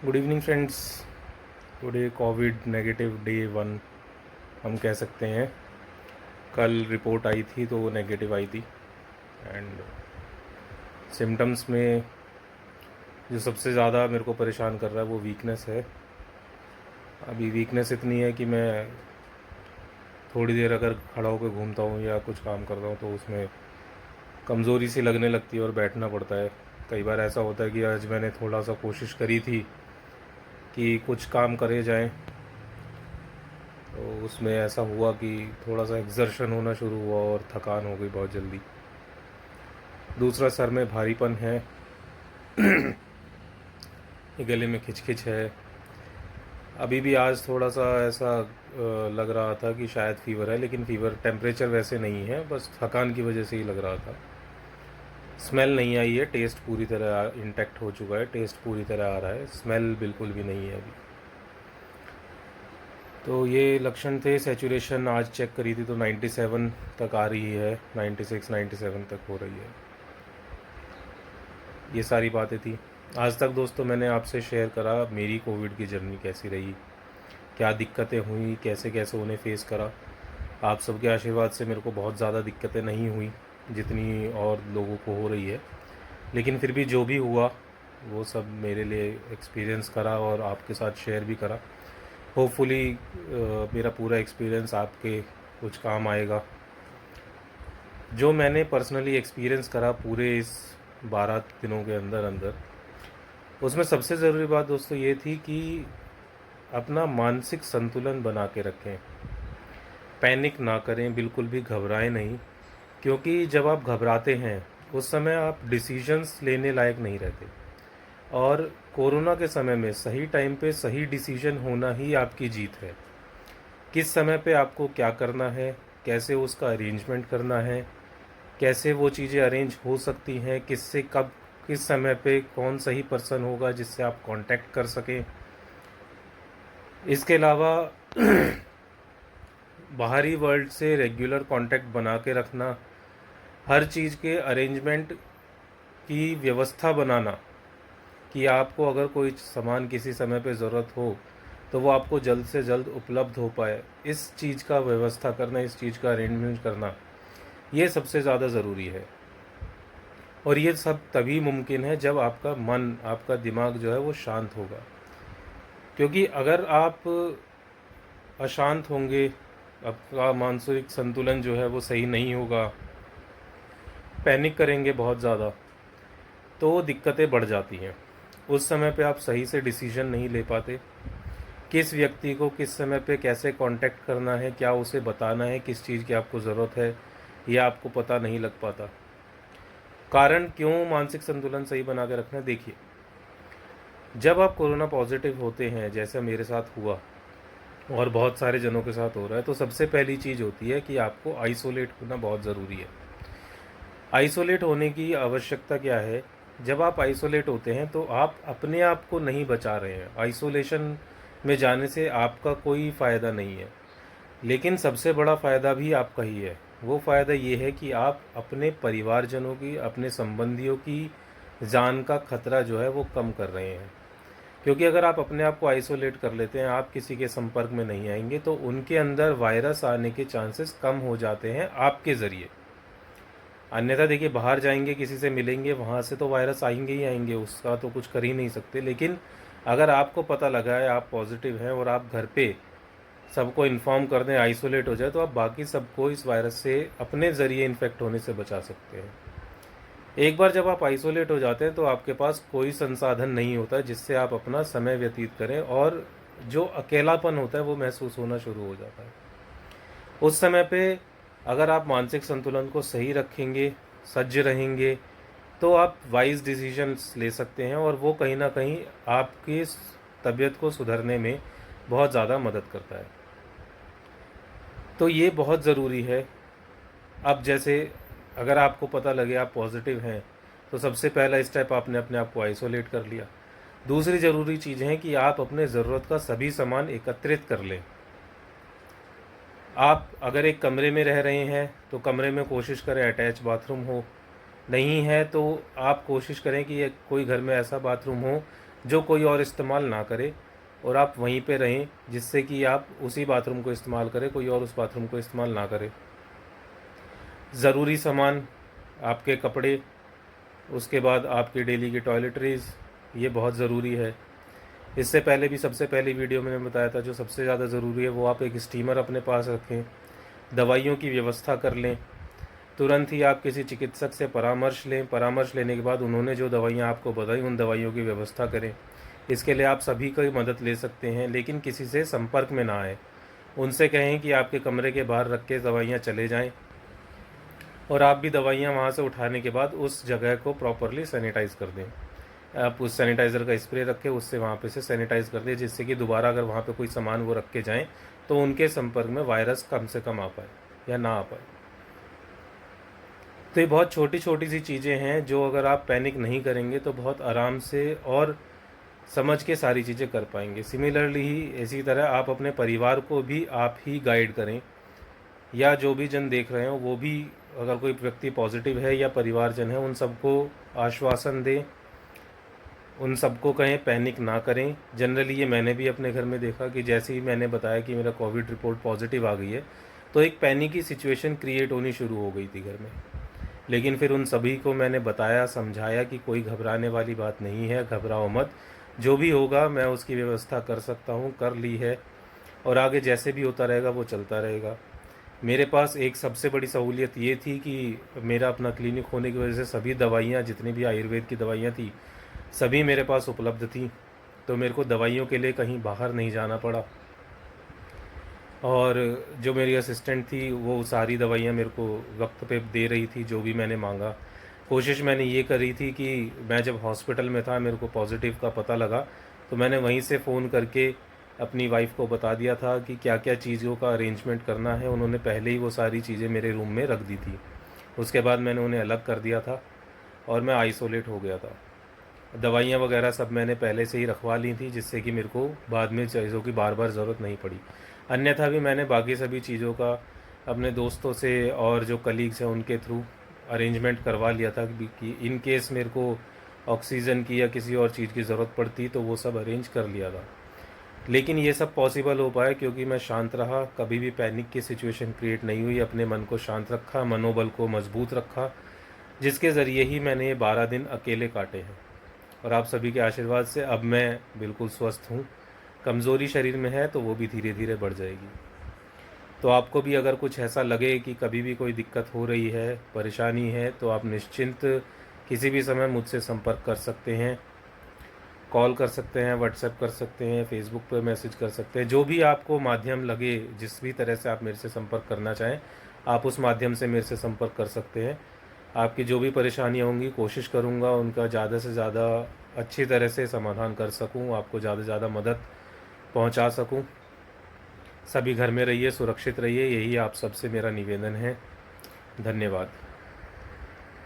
Good evening friends. Today Covid negative day 1 हम कह सकते हैं। कल रिपोर्ट आई थी तो वो नेगेटिव आई थी। एंड सिम्टम्स में जो सबसे ज़्यादा मेरे को परेशान कर रहा है वो वीकनेस है। अभी वीकनेस इतनी है कि मैं थोड़ी देर अगर खड़ा होकर घूमता हूँ या कुछ काम करता हूँ तो उसमें कमज़ोरी सी लगने लगती है और बैठना पड़ता है। कई बार ऐसा होता है कि आज मैंने थोड़ा सा कोशिश करी थी कि कुछ काम करे जाएं, तो उसमें ऐसा हुआ कि थोड़ा सा एक्सर्शन होना शुरू हुआ और थकान हो गई बहुत जल्दी। दूसरा, सर में भारीपन है, गले में खिचखिच है। अभी भी आज थोड़ा सा ऐसा लग रहा था कि शायद फ़ीवर है, लेकिन फ़ीवर टेम्परेचर वैसे नहीं है, बस थकान की वजह से ही लग रहा था। स्मेल नहीं आई है, टेस्ट पूरी तरह इंटैक्ट हो चुका है, टेस्ट पूरी तरह आ रहा है, स्मेल बिल्कुल भी नहीं है अभी। तो ये लक्षण थे। सैचुरेशन आज चेक करी थी तो 97 तक आ रही है, 96 97 तक हो रही है। ये सारी बातें थी आज तक दोस्तों। मैंने आपसे शेयर करा मेरी कोविड की जर्नी कैसी रही, क्या दिक्कतें हुई, कैसे कैसे उन्हें फेस करा। आप सबके आशीर्वाद से मेरे को बहुत ज़्यादा दिक्कतें नहीं हुई जितनी और लोगों को हो रही है, लेकिन फिर भी जो भी हुआ वो सब मेरे लिए एक्सपीरियंस करा और आपके साथ शेयर भी करा। होपफुली मेरा पूरा एक्सपीरियंस आपके कुछ काम आएगा। जो मैंने पर्सनली एक्सपीरियंस करा पूरे इस 12 दिनों के अंदर अंदर, उसमें सबसे ज़रूरी बात दोस्तों ये थी कि अपना मानसिक संतुलन बना के रखें। पैनिक ना करें, बिल्कुल भी घबराएं नहीं, क्योंकि जब आप घबराते हैं उस समय आप डिसीजंस लेने लायक नहीं रहते। और कोरोना के समय में सही टाइम पे सही डिसीजन होना ही आपकी जीत है। किस समय पे आपको क्या करना है, कैसे उसका अरेंजमेंट करना है, कैसे वो चीज़ें अरेंज हो सकती हैं, किससे कब किस समय पे कौन सही पर्सन होगा जिससे आप कांटेक्ट कर सकें। इसके अलावा बाहरी वर्ल्ड से रेगुलर कांटेक्ट बना के रखना, हर चीज़ के अरेंजमेंट की व्यवस्था बनाना कि आपको अगर कोई सामान किसी समय पे ज़रूरत हो तो वो आपको जल्द से जल्द उपलब्ध हो पाए, इस चीज़ का व्यवस्था करना, इस चीज़ का अरेंजमेंट करना, ये सबसे ज़्यादा ज़रूरी है। और ये सब तभी मुमकिन है जब आपका मन, आपका दिमाग जो है वो शांत होगा। क्योंकि अगर आप अशांत होंगे, आपका मानसिक संतुलन जो है वो सही नहीं होगा, पैनिक करेंगे बहुत ज़्यादा, तो दिक्कतें बढ़ जाती हैं। उस समय पे आप सही से डिसीजन नहीं ले पाते। किस व्यक्ति को किस समय पे कैसे कांटेक्ट करना है, क्या उसे बताना है, किस चीज़ की आपको ज़रूरत है, यह आपको पता नहीं लग पाता। कारण क्यों मानसिक संतुलन सही बना के रखना है, देखिए, जब आप कोरोना पॉजिटिव होते हैं, जैसा मेरे साथ हुआ और बहुत सारे जनों के साथ हो रहा है, तो सबसे पहली चीज़ होती है कि आपको आइसोलेट होना बहुत ज़रूरी है। आइसोलेट होने की आवश्यकता क्या है? जब आप आइसोलेट होते हैं तो आप अपने आप को नहीं बचा रहे हैं। आइसोलेशन में जाने से आपका कोई फ़ायदा नहीं है, लेकिन सबसे बड़ा फ़ायदा भी आपका ही है। वो फ़ायदा ये है कि आप अपने परिवारजनों की, अपने संबंधियों की जान का खतरा जो है वो कम कर रहे हैं। क्योंकि अगर आप अपने आप को आइसोलेट कर लेते हैं, आप किसी के संपर्क में नहीं आएंगे, तो उनके अंदर वायरस आने के चांसेस कम हो जाते हैं आपके ज़रिए। अन्यथा देखिए, बाहर जाएंगे, किसी से मिलेंगे, वहाँ से तो वायरस आएंगे ही आएंगे, उसका तो कुछ कर ही नहीं सकते। लेकिन अगर आपको पता लगा है आप पॉजिटिव हैं और आप घर पे सबको इन्फॉर्म कर दें, आइसोलेट हो जाए, तो आप बाकी सबको इस वायरस से अपने ज़रिए इन्फेक्ट होने से बचा सकते हैं। एक बार जब आप आइसोलेट हो जाते हैं तो आपके पास कोई संसाधन नहीं होता जिससे आप अपना समय व्यतीत करें, और जो अकेलापन होता है वो महसूस होना शुरू हो जाता है। उस समय पे अगर आप मानसिक संतुलन को सही रखेंगे, सज्ज रहेंगे, तो आप वाइज डिसीजंस ले सकते हैं, और वो कहीं ना कहीं आपकी तबीयत को सुधरने में बहुत ज़्यादा मदद करता है। तो ये बहुत ज़रूरी है। अब जैसे अगर आपको पता लगे आप पॉजिटिव हैं, तो सबसे पहला स्टेप आपने अपने आप को आइसोलेट कर लिया। दूसरी ज़रूरी चीज़ है कि आप अपने ज़रूरत का सभी सामान एकत्रित कर लें। आप अगर एक कमरे में रह रहे हैं तो कमरे में कोशिश करें अटैच बाथरूम हो, नहीं है तो आप कोशिश करें कि कोई घर में ऐसा बाथरूम हो जो कोई और इस्तेमाल ना करे, और आप वहीं पे रहें, जिससे कि आप उसी बाथरूम को इस्तेमाल करें, कोई और उस बाथरूम को इस्तेमाल ना करे। ज़रूरी सामान, आपके कपड़े, उसके बाद आपकी डेली की टॉयलेटरीज़, ये बहुत ज़रूरी है। इससे पहले भी सबसे पहली वीडियो में मैंने बताया था, जो सबसे ज़्यादा ज़रूरी है वो आप एक स्टीमर अपने पास रखें। दवाइयों की व्यवस्था कर लें। तुरंत ही आप किसी चिकित्सक से परामर्श लें। परामर्श लेने के बाद उन्होंने जो दवाइयाँ आपको बताई, उन दवाइयों की व्यवस्था करें। इसके लिए आप सभी की मदद ले सकते हैं, लेकिन किसी से संपर्क में ना आए। उनसे कहें कि आपके कमरे के बाहर रख के दवाइयाँ चले जाएं, और आप भी दवाइयाँ वहाँ से उठाने के बाद उस जगह को प्रॉपरली सैनिटाइज़ कर दें। आप उस सैनिटाइज़र का स्प्रे रखें, उससे वहाँ पे से सैनिटाइज़ कर दें, जिससे कि दोबारा अगर वहाँ पे कोई सामान वो रख के जाएँ तो उनके संपर्क में वायरस कम से कम आ पाए या ना आ पाए। तो ये बहुत छोटी छोटी सी चीज़ें हैं, जो अगर आप पैनिक नहीं करेंगे तो बहुत आराम से और समझ के सारी चीज़ें कर पाएंगे। सिमिलरली ही इसी तरह आप अपने परिवार को भी आप ही गाइड करें, या जो भी जन देख रहे हो वो भी, अगर कोई व्यक्ति पॉजिटिव है या परिवारजन है, उन सबको आश्वासन दें, उन सबको कहें पैनिक ना करें। जनरली ये मैंने भी अपने घर में देखा कि जैसे ही मैंने बताया कि मेरा कोविड रिपोर्ट पॉजिटिव आ गई है, तो एक पैनिक की सिचुएशन क्रिएट होनी शुरू हो गई थी घर में। लेकिन फिर उन सभी को मैंने बताया, समझाया कि कोई घबराने वाली बात नहीं है, घबराओ मत, जो भी होगा मैं उसकी व्यवस्था कर सकता हूँ, कर ली है, और आगे जैसे भी होता रहेगा वो चलता रहेगा। मेरे पास एक सबसे बड़ी सहूलियत ये थी कि मेरा अपना क्लिनिक होने की वजह से सभी दवाइयाँ, जितनी भी आयुर्वेद की दवाइयाँ थी, सभी मेरे पास उपलब्ध थी। तो मेरे को दवाइयों के लिए कहीं बाहर नहीं जाना पड़ा, और जो मेरी असिस्टेंट थी वो सारी दवाइयाँ मेरे को वक्त पे दे रही थी, जो भी मैंने मांगा। कोशिश मैंने ये करी थी कि मैं जब हॉस्पिटल में था, मेरे को पॉजिटिव का पता लगा, तो मैंने वहीं से फ़ोन करके अपनी वाइफ को बता दिया था कि क्या क्या चीज़ों का अरेंजमेंट करना है। उन्होंने पहले ही वो सारी चीज़ें मेरे रूम में रख दी थी। उसके बाद मैंने उन्हें अलग कर दिया था और मैं आइसोलेट हो गया था। दवाइयाँ वगैरह सब मैंने पहले से ही रखवा ली थी, जिससे कि मेरे को बाद में चीज़ों की बार बार ज़रूरत नहीं पड़ी। अन्यथा भी मैंने बाकी सभी चीज़ों का अपने दोस्तों से और जो कलीग्स हैं उनके थ्रू अरेंजमेंट करवा लिया था कि इन केस मेरे को ऑक्सीजन की या किसी और चीज़ की ज़रूरत पड़ती तो वो सब अरेंज कर लिया था। लेकिन ये सब पॉसिबल हो पाया क्योंकि मैं शांत रहा, कभी भी पैनिक की सिचुएशन क्रिएट नहीं हुई, अपने मन को शांत रखा, मनोबल को मजबूत रखा, जिसके ज़रिए ही मैंने ये 12 दिन अकेले काटे हैं। और आप सभी के आशीर्वाद से अब मैं बिल्कुल स्वस्थ हूँ। कमज़ोरी शरीर में है तो वो भी धीरे धीरे बढ़ जाएगी। तो आपको भी अगर कुछ ऐसा लगे कि कभी भी कोई दिक्कत हो रही है, परेशानी है, तो आप निश्चिंत किसी भी समय मुझसे संपर्क कर सकते हैं। कॉल कर सकते हैं, व्हाट्सएप कर सकते हैं, फेसबुक पर मैसेज कर सकते हैं, जो भी आपको माध्यम लगे, जिस भी तरह से आप मेरे से संपर्क करना चाहें, आप उस माध्यम से मेरे से संपर्क कर सकते हैं। आपकी जो भी परेशानियाँ होंगी, कोशिश करूँगा उनका ज़्यादा से ज़्यादा अच्छी तरह से समाधान कर सकूँ, आपको ज़्यादा से ज़्यादा मदद पहुँचा सकूँ। सभी घर में रहिए, सुरक्षित रहिए, यही आप सबसे मेरा निवेदन है। धन्यवाद।